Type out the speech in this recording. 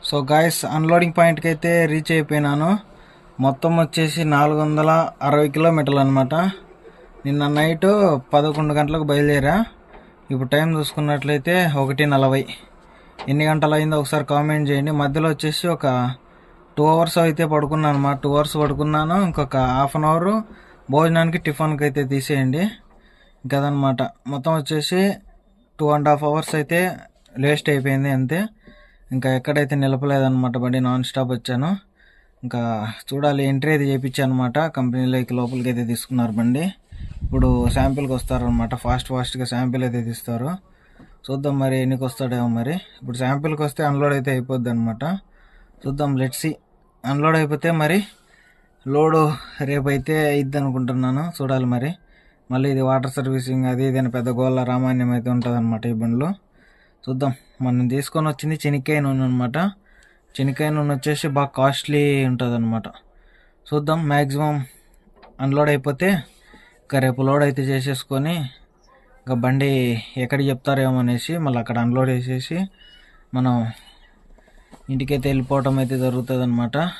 So guys, unloading పాయింట్కి అయితే reach అయిపోయినాను. మొత్తం వచ్చేసి 460 కిలోమీటర్లు అనమాట. నిన్న నైట్ 11 గంటలకు బయలుదేరా. ఇప్పుడు టైం చూసుకున్నట్లయితే 1:40. ఎన్ని గంటలు అయిందో ఒకసారి కామెంట్ చేయండి. మధ్యలో వచ్చేసి ఒక 2 అవర్స్ అయితే పడుకున్నాను అనమాట. 2 అవర్స్ పడుకున్నాను. ఇంకొక హాఫ్ అన్ అవర్ భోజనానికి టిఫిన్కి అయితే తీసేయండి. ఇంకదనమాట. మొత్తం వచ్చేసి 2.5 అవర్స్ అయితే వేస్ట్ అయిపోయింది అంతే. ఇంకా ఎక్కడైతే నిలపలేదన్నమాట. బండి నాన్ స్టాప్ వచ్చాను. ఇంకా చూడాలి, ఎంట్రీ అయితే చేయించాను అనమాట. కంపెనీలోకి లోపలికి అయితే తీసుకున్నారు బండి. ఇప్పుడు శాంపిల్కి వస్తారనమాట. ఫాస్ట్గా శాంపిల్ అయితే తీస్తారు. చూద్దాం మరి ఎన్నికి వస్తాడేమో. మరి ఇప్పుడు శాంపిల్కి వస్తే అన్లోడ్ అయితే అయిపోద్ది అనమాట. చూద్దాం, లెట్సీ. అన్లోడ్ అయిపోతే మరి లోడు రేపు అయితే అయిద్ది అనుకుంటున్నాను. చూడాలి మరి. మళ్ళీ ఇది వాటర్ సర్వీసింగ్ అది ఇదని పెద్ద గోళ్ళ రామాన్యం అయితే ఉంటుంది అనమాట ఈ బండ్లో. చూద్దాం. మనం తీసుకొని వచ్చింది చెనిక్కాయ నూనె అనమాట. చెనిక్కాయ నూనె వచ్చేసి బాగా కాస్ట్లీ ఉంటుంది అనమాట. చూద్దాం, మ్యాక్సిమం అన్లోడ్ అయిపోతే ఇంకా రేపు లోడ్ అయితే చేసేసుకొని ఇంకా బండి ఎక్కడికి చెప్తారేమో అనేసి మళ్ళీ అక్కడ అన్లోడ్ చేసేసి మనం ఇంటికైతే వెళ్ళిపోవటం అయితే జరుగుతుంది అనమాట.